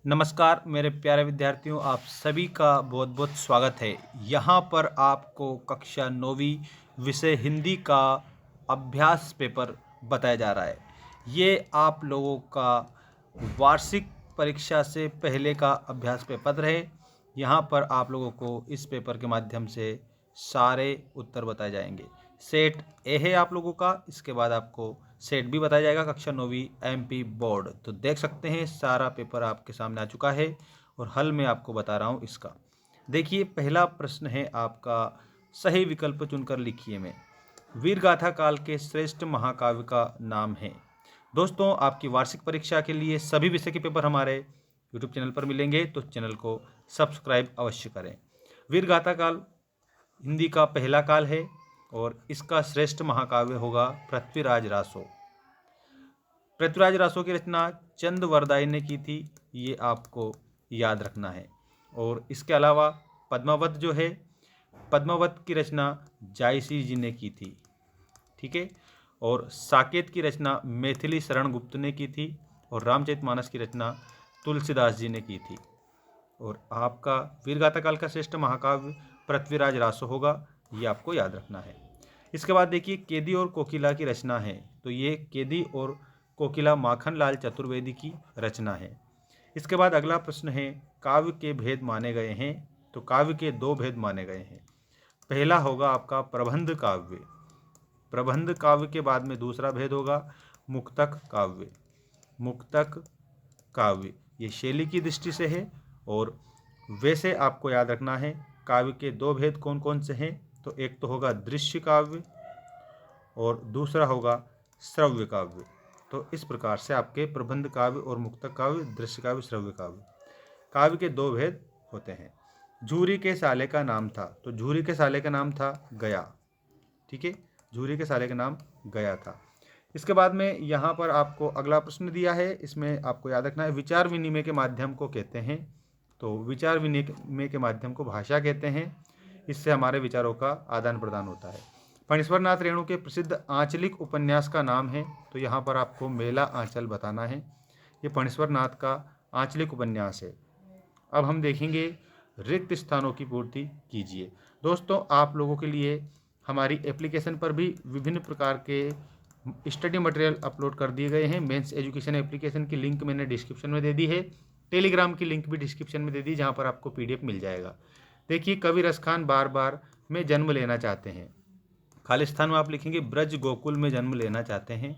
नमस्कार मेरे प्यारे विद्यार्थियों, आप सभी का बहुत बहुत स्वागत है। यहाँ पर आपको कक्षा 9वीं विषय हिंदी का अभ्यास पेपर बताया जा रहा है। ये आप लोगों का वार्षिक परीक्षा से पहले का अभ्यास पेपर है। यहाँ पर आप लोगों को इस पेपर के माध्यम से सारे उत्तर बताए जाएंगे। सेट ए है आप लोगों का, इसके बाद आपको सेट भी बताया जाएगा कक्षा 9वीं एमपी बोर्ड। तो देख सकते हैं सारा पेपर आपके सामने आ चुका है और हल मैं आपको बता रहा हूँ इसका। देखिए, पहला प्रश्न है आपका, सही विकल्प चुनकर लिखिए में वीर गाथा काल के श्रेष्ठ महाकाव्य का नाम है। दोस्तों, आपकी वार्षिक परीक्षा के लिए सभी विषय के पेपर हमारे यूट्यूब चैनल पर मिलेंगे, तो चैनल को सब्सक्राइब अवश्य करें। वीर गाथा काल हिंदी का पहला काल है और इसका श्रेष्ठ महाकाव्य होगा पृथ्वीराज रासो। पृथ्वीराज रासो की रचना चंद वरदाई ने की थी, ये आपको याद रखना है। और इसके अलावा पद्मावत जो है, पद्मावत की रचना जायसी जी ने की थी, ठीक है। और साकेत की रचना मैथिली शरण गुप्त ने की थी और रामचरितमानस की रचना तुलसीदास जी ने की थी। और आपका वीरगाथा काल का श्रेष्ठ महाकाव्य पृथ्वीराज रासो होगा, ये आपको याद रखना है। इसके बाद देखिए, केदी और कोकिला की रचना है, तो ये केदी और कोकिला माखनलाल चतुर्वेदी की रचना है। इसके बाद अगला प्रश्न है, काव्य के भेद माने गए हैं, तो काव्य के दो भेद माने गए हैं। पहला होगा आपका प्रबंध काव्य। प्रबंध काव्य के बाद में दूसरा भेद होगा मुक्तक काव्य। मुक्तक काव्य ये शैली की दृष्टि से है। और वैसे आपको याद रखना है काव्य के दो भेद कौन कौन से हैं, तो एक तो होगा दृश्य काव्य और दूसरा होगा श्रव्य काव्य। तो इस प्रकार से आपके प्रबंध काव्य और मुक्तक काव्य, दृश्य काव्य, श्रव्य काव्य, काव्य के दो भेद होते हैं। झूरी के साले का नाम था, तो झूरी के साले का नाम था गया, ठीक है। झूरी के साले का नाम गया था। इसके बाद में यहाँ पर आपको अगला प्रश्न दिया है, इसमें आपको याद रखना है विचार विनिमय के माध्यम को कहते हैं, तो विचार विनिमय के माध्यम को भाषा कहते हैं। इससे हमारे विचारों का आदान प्रदान होता है। फणीश्वरनाथ रेणु के प्रसिद्ध आंचलिक उपन्यास का नाम है, तो यहाँ पर आपको मेला आंचल बताना है। ये फणीश्वरनाथ का आंचलिक उपन्यास है। अब हम देखेंगे रिक्त स्थानों की पूर्ति कीजिए। दोस्तों, आप लोगों के लिए हमारी एप्लीकेशन पर भी विभिन्न प्रकार के स्टडी मटेरियल अपलोड कर दिए गए हैं। मेंस एजुकेशन एप्लीकेशन की लिंक मैंने डिस्क्रिप्शन में दे दी है। टेलीग्राम की लिंक भी डिस्क्रिप्शन में दे दी, जहाँ पर आपको पीडीएफ मिल जाएगा। देखिए, कवि रसखान बार बार में जन्म लेना चाहते हैं। खाली स्थान में आप लिखेंगे ब्रज गोकुल में जन्म लेना चाहते हैं।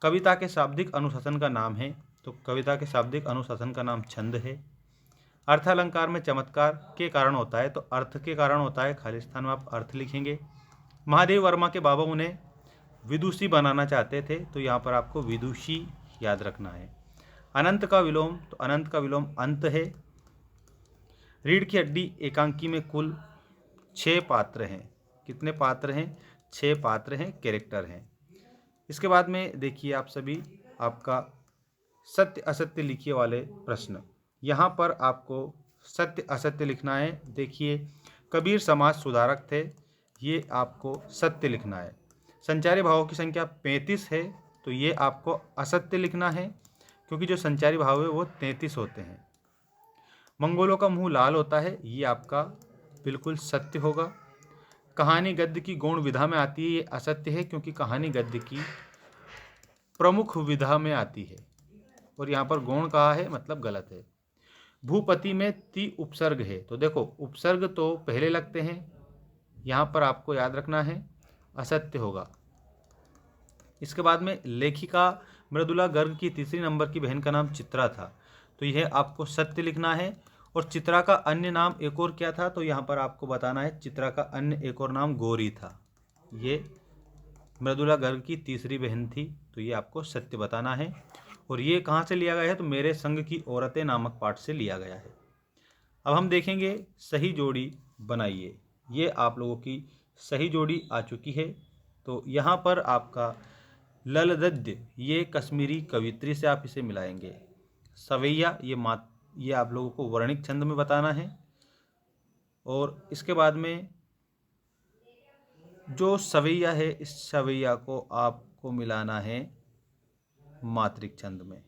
कविता के शाब्दिक अनुशासन का नाम है, तो कविता के शाब्दिक अनुशासन का नाम छंद है। अर्थालंकार में चमत्कार के कारण होता है, तो अर्थ के कारण होता है, खाली स्थान में आप अर्थ लिखेंगे। महादेव वर्मा के बाबा उन्हें विदुषी बनाना चाहते थे, तो यहाँ पर आपको विदुषी याद रखना है। अनंत का विलोम, तो अनंत का विलोम अंत है। रीढ़ की हड्डी एकांकी में कुल 6 पात्र हैं। कितने पात्र हैं? 6 पात्र हैं, कैरेक्टर हैं। इसके बाद में देखिए आप सभी, आपका सत्य असत्य लिखिए वाले प्रश्न। यहाँ पर आपको सत्य असत्य लिखना है। देखिए, कबीर समाज सुधारक थे, ये आपको सत्य लिखना है। संचारी भावों की संख्या 35 है, तो ये आपको असत्य लिखना है, क्योंकि जो संचारी भाव है वो 33 होते हैं। मंगोलों का मुंह लाल होता है, ये आपका बिल्कुल सत्य होगा। कहानी गद्य की गौण विधा में आती है, ये असत्य है, क्योंकि कहानी गद्य की प्रमुख विधा में आती है और यहाँ पर गौण कहा है, मतलब गलत है। भूपति में ती उपसर्ग है, तो देखो उपसर्ग तो पहले लगते हैं, यहाँ पर आपको याद रखना है असत्य होगा। इसके बाद में लेखिका मृदुला गर्ग की तीसरी नंबर की बहन का नाम चित्रा था, तो यह आपको सत्य लिखना है। और चित्रा का अन्य नाम एक और क्या था, तो यहाँ पर आपको बताना है चित्रा का अन्य एक और नाम गौरी था। ये मृदुला गर्ग की तीसरी बहन थी, तो ये आपको सत्य बताना है। और ये कहाँ से लिया गया है, तो मेरे संग की औरतें नामक पाठ से लिया गया है। अब हम देखेंगे सही जोड़ी बनाइए। ये आप लोगों की सही जोड़ी आ चुकी है। तो यहाँ पर आपका ललदद्य, ये कश्मीरी कवित्री से आप इसे मिलाएंगे। सवैया, ये आप लोगों को वर्णिक छंद में बताना है। और इसके बाद में जो सवैया है, इस सवैया को आपको मिलाना है मात्रिक छंद में।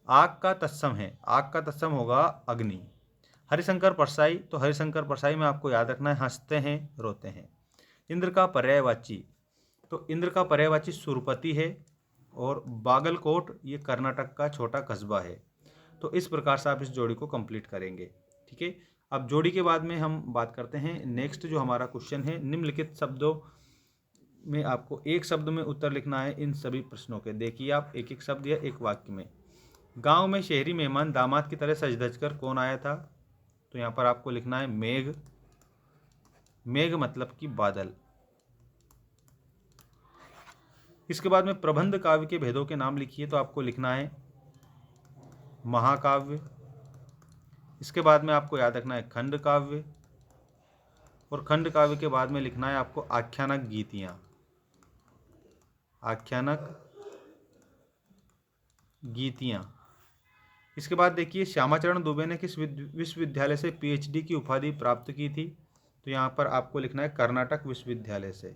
आग का तत्सम है, आग का तत्सम होगा अग्नि। हरिशंकर परसाई, तो हरिशंकर परसाई में आपको याद रखना है हंसते हैं रोते हैं। इंद्र का पर्यायवाची, तो इंद्र का पर्यायवाची सुरपति है। और बागलकोट ये कर्नाटक का छोटा कस्बा है। तो इस प्रकार से आप इस जोड़ी को कंप्लीट करेंगे। ठीक है, अब जोड़ी के बाद में हम बात करते हैं नेक्स्ट जो हमारा क्वेश्चन है, निम्नलिखित शब्दों में आपको एक शब्द में उत्तर लिखना है इन सभी प्रश्नों के। देखिए आप एक एक शब्द या एक वाक्य में। गांव में शहरी मेहमान दामाद की तरह सज धज कर कौन आया था? तो यहाँ पर आपको लिखना है मेघ। मेघ मतलब कि बादल। इसके बाद में प्रबंध काव्य के भेदों के नाम लिखिए, तो आपको लिखना है महाकाव्य। इसके बाद में आपको याद रखना है खंड काव्य। और खंड काव्य के बाद में लिखना है आपको आख्यानक गीतियाँ। आख्यानक गीतियाँ। इसके बाद देखिए श्यामाचरण दुबे ने किस विश्वविद्यालय से पीएचडी की उपाधि प्राप्त की थी? तो यहाँ पर आपको लिखना है कर्नाटक विश्वविद्यालय से।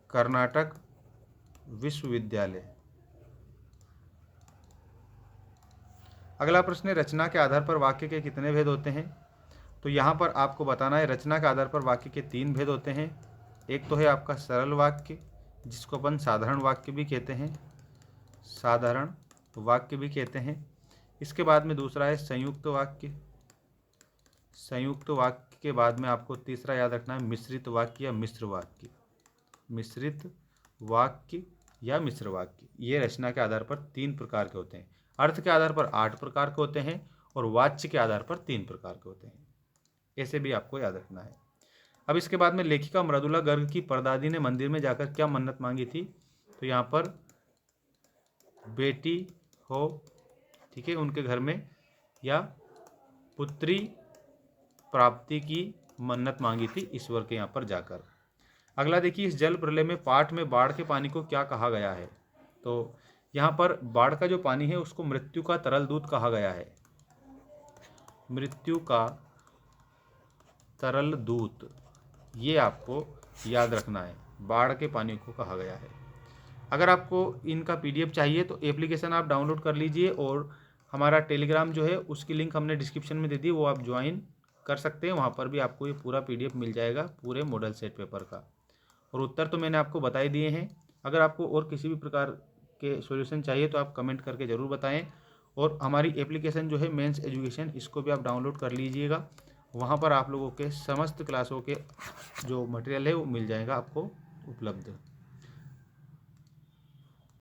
कर्नाटक विश्वविद्यालय। अगला प्रश्न है रचना के आधार पर वाक्य के कितने भेद होते हैं? तो यहाँ पर आपको बताना है रचना के आधार पर वाक्य के 3 भेद होते हैं। एक तो है आपका सरल वाक्य, जिसको अपन साधारण वाक्य भी कहते हैं, साधारण वाक्य भी कहते हैं। इसके बाद में दूसरा है संयुक्त वाक्य। संयुक्त वाक्य के बाद में आपको तीसरा याद रखना है मिश्रित वाक्य या मिश्र वाक्य। मिश्रित वाक्य या मिश्र वाक्य, ये रचना के आधार पर 3 प्रकार के होते हैं। अर्थ के आधार पर 8 प्रकार के होते हैं और वाच्य के आधार पर 3 प्रकार के होते हैं। ऐसे भी आपको याद रखना है। अब इसके बाद में लेखिका मृदुला गर्ग की परदादी ने मंदिर में जाकर क्या मन्नत मांगी थी? तो यहाँ पर बेटी हो, ठीक है, उनके घर में, या पुत्री प्राप्ति की मन्नत मांगी थी ईश्वर के यहाँ पर जाकर। अगला देखिए इस जल प्रलय में पाठ में बाढ़ के पानी को क्या कहा गया है? तो यहाँ पर बाढ़ का जो पानी है उसको मृत्यु का तरल दूत कहा गया है। मृत्यु का तरल दूत, ये आपको याद रखना है, बाढ़ के पानी को कहा गया है। अगर आपको इनका पीडीएफ चाहिए तो एप्लीकेशन आप डाउनलोड कर लीजिए और हमारा टेलीग्राम जो है उसकी लिंक हमने डिस्क्रिप्शन में दे दी, वो आप ज्वाइन कर सकते हैं। वहाँ पर भी आपको ये पूरा पीडीएफ मिल जाएगा पूरे मॉडल सेट पेपर का। और उत्तर तो मैंने आपको बता ही दिए हैं। अगर आपको और किसी भी प्रकार के सॉल्यूशन चाहिए तो आप कमेंट करके ज़रूर बताएं। और हमारी एप्लीकेशन जो है मेंस एजुकेशन, इसको भी आप डाउनलोड कर लीजिएगा। वहाँ पर आप लोगों के समस्त क्लासों के जो मटेरियल है वो मिल जाएगा आपको उपलब्ध।